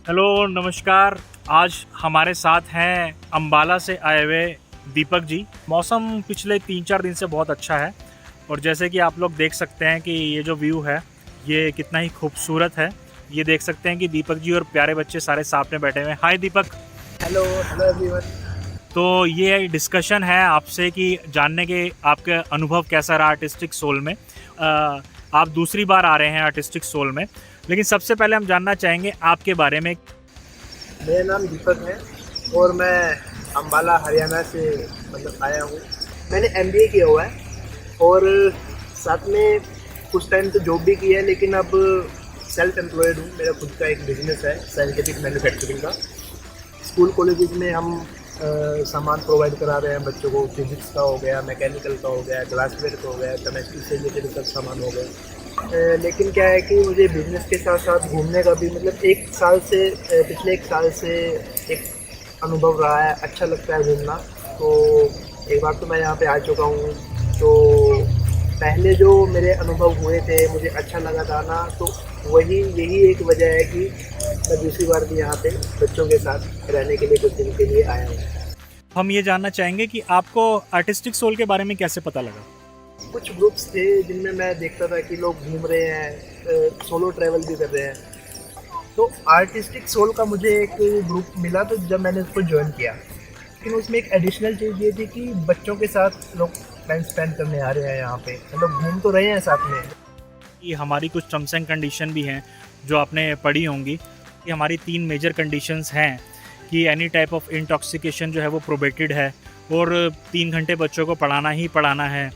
Hello, नमस्कार। आज हमारे साथ हैं अम्बाला से आए हुए दीपक जी। मौसम पिछले 3-4 दिन से बहुत अच्छा है और जैसे कि आप लोग देख सकते हैं कि ये जो व्यू है, ये कितना ही खूबसूरत है। ये देख सकते हैं कि दीपक जी और प्यारे बच्चे सारे साथ में बैठे हुए हैं। Hi Deepak. Hello hello everyone. तो ये डिस्कशन है आपसे कि जानने के आपके अनुभव कैसा रहा आर्टिस्टिक सोल में। आप दूसरी बार आ रहे हैं आर्टिस्टिक सोल में, लेकिन सबसे पहले हम जानना चाहेंगे आपके बारे में। मेरा नाम दीपक है और मैं अम्बाला हरियाणा से आया हूँ। मैंने एमबीए किया हुआ है और साथ में कुछ टाइम तो जॉब भी की है, लेकिन अब सेल्फ एम्प्लॉयड हूँ। मेरा खुद का एक बिजनेस है साइंटिफिक मैन्युफैक्चरिंग का। स्कूल कॉलेजेस में हम सामान प्रोवाइड करा रहे हैं बच्चों को। फिजिक्स का हो गया, मैकेनिकल का हो गया, ग्लासवेयर का हो गया, केमिस्ट्री से रिलेटेड सब सामान हो गया। लेकिन क्या है कि मुझे बिज़नेस के साथ साथ घूमने का भी एक साल से पिछले एक साल से एक अनुभव रहा है। अच्छा लगता है घूमना। तो एक बार तो मैं यहाँ पे आ चुका हूँ। तो पहले जो मेरे अनुभव हुए थे मुझे अच्छा लगा था ना, तो यही एक वजह है कि मैं दूसरी बार भी यहाँ पे बच्चों के साथ रहने के लिए कुछ दिन के लिए आया हूँ। हम ये जानना चाहेंगे कि आपको आर्टिस्टिक सोल के बारे में कैसे पता लगा। कुछ ग्रुप्स थे जिनमें मैं देखता था कि लोग घूम रहे हैं, सोलो ट्रैवल भी कर रहे हैं। तो आर्टिस्टिक सोल का मुझे एक ग्रुप मिला, तो जब मैंने उसको ज्वाइन किया, लेकिन उसमें एक एडिशनल चीज़ ये थी कि बच्चों के साथ लोग टाइम स्पेंड करने आ रहे हैं यहाँ पे, घूम तो रहे हैं साथ में। कि हमारी कुछ टर्म्स एंड कंडीशन भी हैं जो आपने पढ़ी होंगी कि हमारी 3 मेजर कंडीशंस हैं कि एनी टाइप ऑफ इंटॉक्सिकेशन जो है वो प्रोबेटेड है और 3 घंटे बच्चों को पढ़ाना ही पढ़ाना है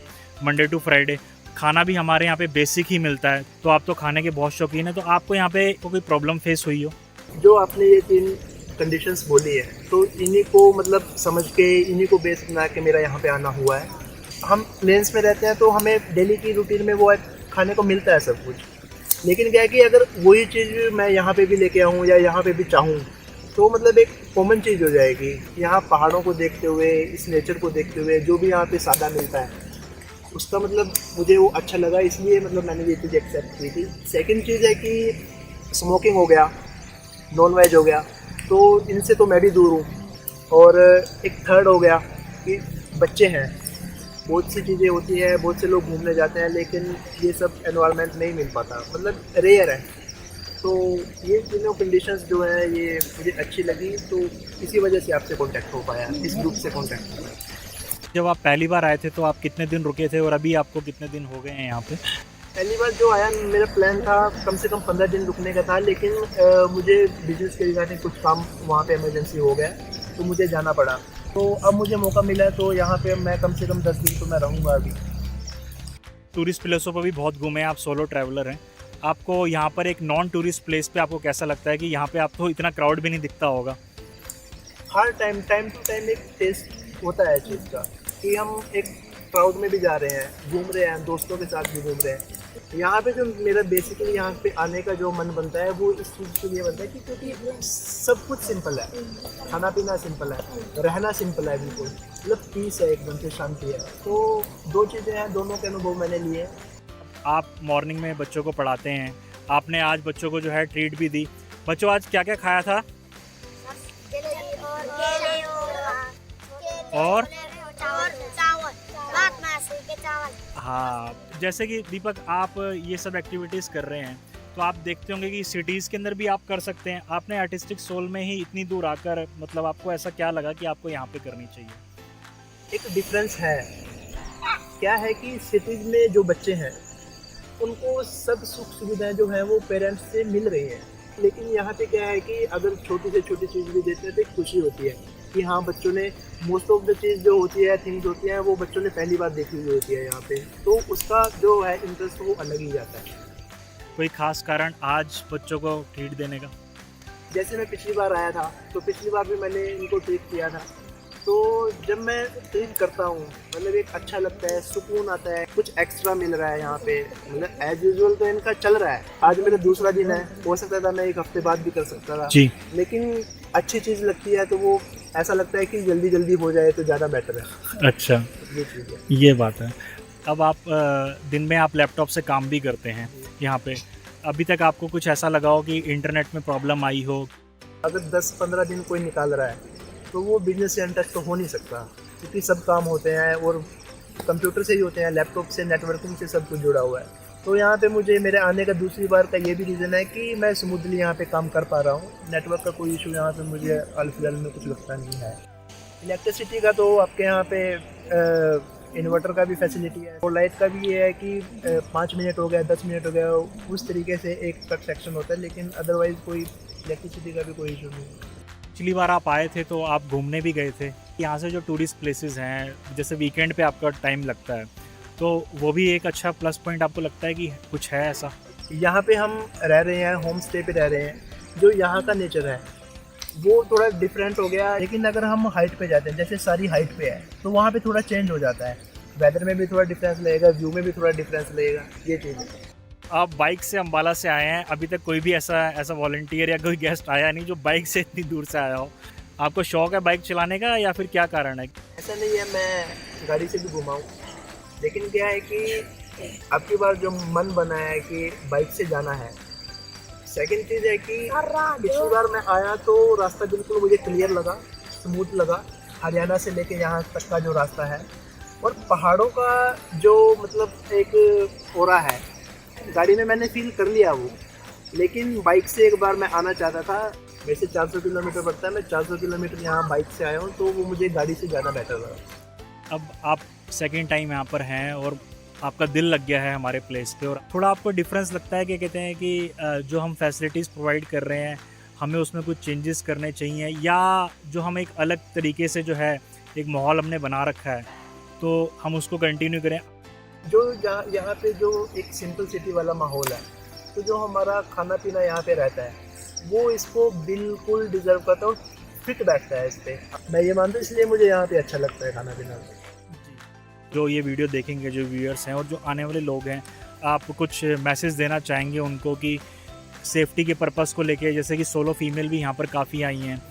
मंडे टू फ्राइडे। खाना भी हमारे यहाँ पे बेसिक ही मिलता है। तो आप तो खाने के बहुत शौकीन हैं, तो आपको यहाँ पे कोई प्रॉब्लम फेस हुई हो? जो आपने ये 3 कंडीशंस बोली है, तो इन्हीं को समझ के, इन्हीं को बेस बना के मेरा यहाँ पे आना हुआ है। हम प्लेन्स में रहते हैं तो हमें डेली की रूटीन में वो खाने को मिलता है सब कुछ। लेकिन क्या है कि अगर वही चीज़ मैं यहाँ पे भी लेके आऊँ या यहाँ पे भी चाहूँ, तो एक कॉमन चीज़ हो जाएगी। यहाँ पहाड़ों को देखते हुए, इस नेचर को देखते हुए, जो भी यहाँ पे सादा मिलता है, उसका मुझे वो अच्छा लगा, इसलिए मैंने ये चीज़ एक्सेप्ट की थी। सेकंड चीज़ है कि स्मोकिंग हो गया, नॉन वेज हो गया, तो इनसे तो मैं भी दूर हूँ। और एक थर्ड हो गया कि बच्चे हैं। बहुत सी चीज़ें होती है, बहुत से लोग घूमने जाते हैं, लेकिन ये सब एनवायरनमेंट नहीं मिल पाता, रेयर है। तो ये तीनों कंडीशंस जो है ये मुझे अच्छी लगी, तो इसी वजह से आपसे कांटेक्ट हो पाया, इस ग्रुप से कांटेक्ट हो पाया। जब आप पहली बार आए थे तो आप कितने दिन रुके थे और अभी आपको कितने दिन हो गए हैं यहाँ पे? पहली बार जो आया, मेरा प्लान था कम से कम 15 दिन रुकने का था, लेकिन मुझे बिजनेस के रिगार्डिंग कुछ काम वहाँ पे इमरजेंसी हो गया, तो मुझे जाना पड़ा। तो अब मुझे मौका मिला है, तो यहाँ पे मैं कम से कम 10 दिन तो मैं रहूँगा अभी। टूरिस्ट प्लेसों पर भी बहुत घूमे, आप सोलो ट्रैवलर हैं। आपको यहाँ पर एक नॉन टूरिस्ट प्लेस पे आपको कैसा लगता है कि यहाँ पे आपको इतना क्राउड भी नहीं दिखता होगा? हर टाइम टू टाइम एक टेस्ट होता है चीज़ का, कि हम एक क्राउड में भी जा रहे हैं, घूम रहे हैं, दोस्तों के साथ भी घूम रहे हैं। यहाँ पे जो मेरा बेसिकली यहाँ पे आने का जो मन बनता है, वो इस चीज़ के लिए बनता है कि क्योंकि सब कुछ सिंपल है, खाना पीना सिंपल है, रहना सिंपल है, बिल्कुल पीस है, एकदम से शांति है। तो 2 चीज़ें हैं, दोनों के अनुभव मैंने लिए। आप मॉर्निंग में बच्चों को पढ़ाते हैं, आपने आज बच्चों को जो है ट्रीट भी दी। बच्चों, आज क्या क्या खाया था? और हाँ, जैसे कि दीपक आप ये सब एक्टिविटीज़ कर रहे हैं, तो आप देखते होंगे कि सिटीज़ के अंदर भी आप कर सकते हैं। आपने आर्टिस्टिक सोल में ही इतनी दूर आकर आपको ऐसा क्या लगा कि आपको यहाँ पे करनी चाहिए? एक डिफरेंस है। क्या है कि सिटीज़ में जो बच्चे हैं, उनको सब सुख सुविधाएं जो हैं वो पेरेंट्स से मिल रही हैं, लेकिन यहाँ पे क्या है कि अगर छोटी से छोटी चीज़ भी देते हैं तो एक खुशी होती है कि हाँ, बच्चों ने मोस्ट ऑफ द चीज़ जो होती है, थिंग्स होती हैं, वो बच्चों ने पहली बार देखी हुई होती है यहाँ पे, तो उसका जो है इंटरेस्ट वो अलग ही जाता है। कोई खास कारण आज बच्चों को ट्रीट देने का? जैसे मैं पिछली बार आया था, तो पिछली बार भी मैंने इनको ट्रीट किया था। तो जब मैं ट्रीट करता हूँ, एक अच्छा लगता है, सुकून आता है, कुछ एक्स्ट्रा मिल रहा है यहाँ पे। एज यूजुअल तो इनका चल रहा है। आज मेरा दूसरा दिन है, हो सकता था मैं 1 हफ्ते बाद भी कर सकता था जी। लेकिन अच्छी चीज़ लगती है तो वो ऐसा लगता है कि जल्दी जल्दी हो जाए तो ज़्यादा बेटर है। अच्छा, ये चीज़ है। ये बात है। अब आप दिन में आप लैपटॉप से काम भी करते हैं यहाँ पे। अभी तक आपको कुछ ऐसा लगा हो कि इंटरनेट में प्रॉब्लम आई हो? अगर 10-15 दिन कोई निकाल रहा है तो वो बिजनेस से अनटच तो हो नहीं सकता, क्योंकि सब काम होते हैं और कंप्यूटर से ही होते हैं, लैपटॉप से, नेटवर्किंग से सब कुछ जुड़ा हुआ है। तो यहाँ पे मुझे मेरे आने का दूसरी बार का ये भी रीज़न है कि मैं स्मूथली यहाँ पे काम कर पा रहा हूँ। नेटवर्क का कोई इशू यहाँ पे मुझे हाल-फिलहाल में कुछ लगता नहीं है। इलेक्ट्रिसिटी का तो आपके यहाँ पे इन्वर्टर का भी फैसिलिटी है, और लाइट का भी ये है कि 5 मिनट हो गया, 10 मिनट हो गया, उस तरीके से एक कट सेक्शन होता है, लेकिन अदरवाइज़ कोई इलेक्ट्रिसिटी का भी कोई इशू नहीं है। पिछली बार आप आए थे तो आप घूमने भी गए थे। यहाँ से जो टूरिस्ट प्लेसेस हैं, जैसे वीकेंड पे आपका टाइम लगता है, तो वो भी एक अच्छा प्लस पॉइंट आपको लगता है कि कुछ है ऐसा? यहाँ पे हम रह रहे हैं, होम स्टे पे रह रहे हैं, जो यहाँ का नेचर है वो थोड़ा डिफरेंट हो गया। लेकिन अगर हम हाइट पे जाते हैं, जैसे सारी हाइट पे है, तो वहाँ पे थोड़ा चेंज हो जाता है, वेदर में भी थोड़ा डिफरेंस लगेगा, व्यू में भी थोड़ा डिफरेंस लगेगा, ये चीज़ है। आप बाइक से अम्बाला से आए हैं, अभी तक कोई भी ऐसा वॉलंटियर या कोई गेस्ट आया नहीं जो बाइक से इतनी दूर से आया हो। आपको शौक है बाइक चलाने का या फिर क्या कारण है? ऐसा नहीं है, मैं गाड़ी से भी घुमा हूँ, लेकिन क्या है कि अब की बार जो मन बना है कि बाइक से जाना है। सेकंड चीज़ है कि पिछली बार मैं आया तो रास्ता बिल्कुल मुझे क्लियर लगा, स्मूथ लगा, हरियाणा से लेके यहाँ तक का जो रास्ता है, और पहाड़ों का जो मतलब एक ओरा है, गाड़ी में मैंने फील कर लिया वो। लेकिन बाइक से एक बार मैं आना चाहता था। वैसे 400 किलोमीटर पड़ता है, मैं 400 किलोमीटर यहाँ बाइक से आया हूँ, तो वो मुझे गाड़ी से ज़्यादा बेटर लगा। अब आप सेकंड टाइम यहाँ पर हैं और आपका दिल लग गया है हमारे प्लेस पे, और थोड़ा आपको डिफरेंस लगता है कि कहते हैं कि जो हम फैसिलिटीज़ प्रोवाइड कर रहे हैं हमें उसमें कुछ चेंजेस करने चाहिए, या जो हम एक अलग तरीके से जो है एक माहौल हमने बना रखा है तो हम उसको कंटिन्यू करें? जो यहाँ पे जो एक सिंपल सिटी वाला माहौल है, तो जो हमारा खाना पीना यहाँ पे रहता है वो इसको बिल्कुल डिजर्व करता है और फिट बैठता है इस पर। मैं ये मानता हूँ, इसलिए मुझे यहाँ पे अच्छा लगता है खाना पीना। जो ये वीडियो देखेंगे, जो व्यूअर्स हैं और जो आने वाले लोग हैं, आप कुछ मैसेज देना चाहेंगे उनको कि सेफ्टी के पर्पस को लेके, जैसे कि सोलो फीमेल भी यहाँ पर काफ़ी आई हैं?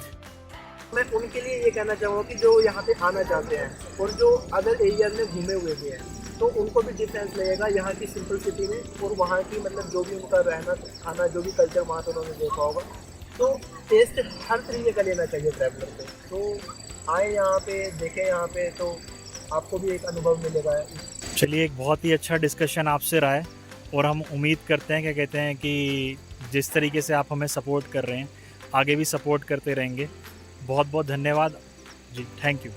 मैं उनके लिए ये कहना चाहूँगा कि जो यहाँ पे आना चाहते हैं और जो अदर एरिया में घूमे हुए भी हैं, तो उनको भी डिफरेंस लगेगा यहाँ की सिंपल सिटी में और वहाँ की, मतलब जो भी उनका रहना खाना, जो भी कल्चर वहाँ पर उन्होंने देखा होगा, तो टेस्ट हर तरीके का लेना चाहिए ट्रैवलर को। तो आए यहाँ पे, देखें यहाँ पे, तो आपको भी एक अनुभव मिलेगा। चलिए, एक बहुत ही अच्छा डिस्कशन आपसे रहा है और हम उम्मीद करते हैं, क्या कहते हैं कि जिस तरीके से आप हमें सपोर्ट कर रहे हैं आगे भी सपोर्ट करते रहेंगे। बहुत बहुत धन्यवाद जी, थैंक यू।